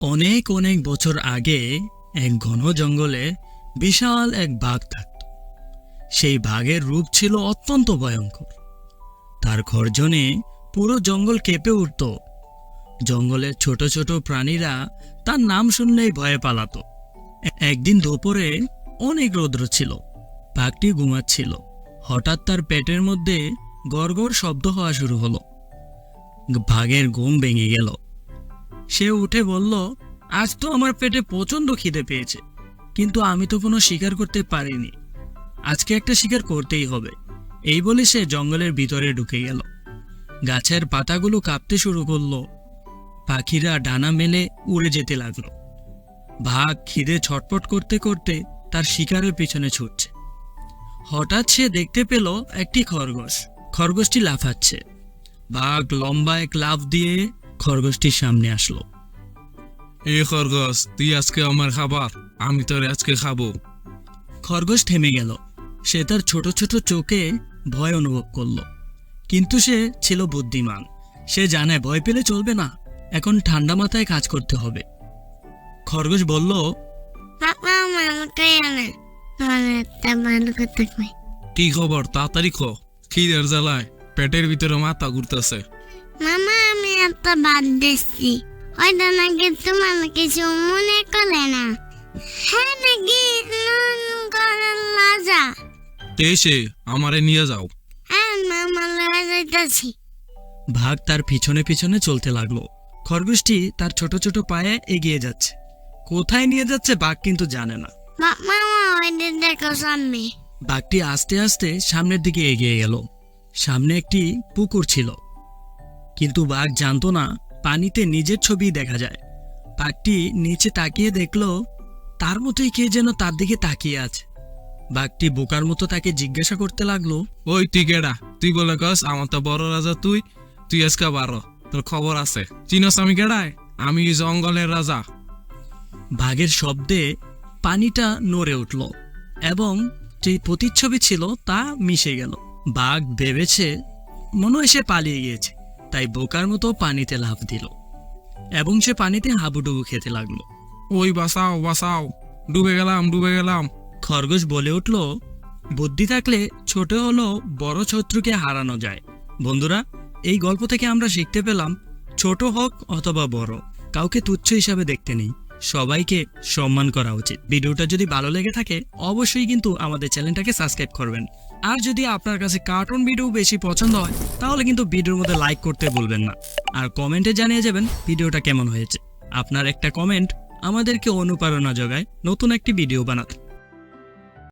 অনেক অনেক বছর আগে এক ঘন জঙ্গলে বিশাল এক বাঘ থাকত। সেই বাঘের রূপ ছিল অত্যন্ত ভয়ঙ্কর। তার গর্জনে পুরো জঙ্গল কেঁপে উঠত। জঙ্গলের ছোট ছোট প্রাণীরা তার নাম শুনলেই ভয়ে পালাত। একদিন দুপুরে অনেক রৌদ্র ছিল, বাঘটি ঘুমাচ্ছিল। হঠাৎ তার পেটের মধ্যে গড়গড় শব্দ হওয়া শুরু হলো। বাঘের ঘুম ভেঙে গেল। সে উঠে বলল, আজ তো আমার পেটে প্রচণ্ড খিদে পেয়েছে, কিন্তু আমি তো কোনো শিকার করতে পারিনি। আজকে একটা শিকার করতেই হবে। এই বলে সে জঙ্গলের ভিতরে ঢুকে গেল। গাছের পাতাগুলো কাঁপতে শুরু করলো, পাখিরা ডানা মেলে উড়ে যেতে লাগলো। বাঘ খিদে ছটপট করতে করতে তার শিকারের পিছনে ছুটছে। হঠাৎ সে দেখতে পেল একটি খরগোশ। খরগোশটি লাফাচ্ছে। বাঘ লম্বা এক লাফ দিয়ে খরগোশটির সামনে আসলো। এ খরগোশ, তুই আজকে আমার খাবার, আমি তোর আজকে খাবো। খরগোশ থেমে গেল। সে তার ছোট ছোট চোখে ভয় অনুভব করলো, কিন্তু সে ছিল বুদ্ধিমান। সে জানে ভয় পেলে চলবে না, এখন ঠান্ডা মাথায় কাজ করতে হবে। খরগোশ বলল, কি খবর, তাড়াতাড়ি খো, খিদের জ্বালায় পেটের ভিতরে মাথা ঘুরতেছে। মামা, আমি একটা বাদ দিচ্ছি, ওইটা নাকি তোমার কিছু মনে করে না। হ্যাঁ নাকি লাজা? এসে আমারে নিয়ে যাও। হ্যাঁ মামা, লয়ে যাইতাছি। বাঘ তার পিছনে পিছনে চলতে লাগলো। খরগোশটি তার ছোট ছোট পায়ে এগিয়ে যাচ্ছে। কোথায় নিয়ে যাচ্ছে বাঘ কিন্তু জানে না। মামা, ওইটা দেখো সামনে। বাঘটি আস্তে আস্তে সামনের দিকে এগিয়ে গেল। সামনে একটি পুকুর ছিল, কিন্তু বাঘ জানতো না পানিতে নিজের ছবি দেখা যায়। বাঘটি নিচে তাকিয়ে দেখলো তার মতোই কে যেন তার দিকে তাকিয়ে আছে। বাঘটি বোকার মতো তাকে জিজ্ঞাসা করতে লাগলো, ওই তুই কেডা? তুই বলে কস আমার তো বড় রাজা, তুই তুই আজকে বারো, তোর খবর আছে? চিনস আমি কেডায়? আমি জঙ্গলের রাজা। বাঘের শব্দে পানিটা নড়ে উঠল এবং যে প্রতিচ্ছবি ছিল তা মিশে গেল। বাঘ ভেবেছে মনে হয় সে পালিয়ে গিয়েছে, তাই বোকার মতো পানিতে লাফ দিল এবং সে পানিতে হাবুডুবু খেতে লাগলো। ওই বাঁচাও বাঁচাও, ডুবে গেলাম ডুবে গেলাম। খরগোশ বলে উঠল, বুদ্ধি থাকলে ছোট হলেও বড় শত্রুকে হারানো যায়। বন্ধুরা, এই গল্প থেকে আমরা শিখতে পেলাম, ছোট হোক অথবা বড়, কাউকে তুচ্ছ হিসাবে দেখতে নেই, সবাইকে সম্মান করা উচিত। ভিডিওটা যদি ভালো লেগে থাকে অবশ্যই কিন্তু আমাদের চ্যানেলটাকে সাবস্ক্রাইব করবেন। আর যদি আপনার কাছে কার্টুন ভিডিও বেশি পছন্দ হয় তাহলে কিন্তু ভিডিওর মধ্যে লাইক করতে ভুলবেন না, আর কমেন্টে জানিয়ে যাবেন ভিডিওটা কেমন হয়েছে। আপনার একটা কমেন্ট আমাদেরকে অনুপ্রেরণা যোগায় নতুন একটি ভিডিও বানাতে।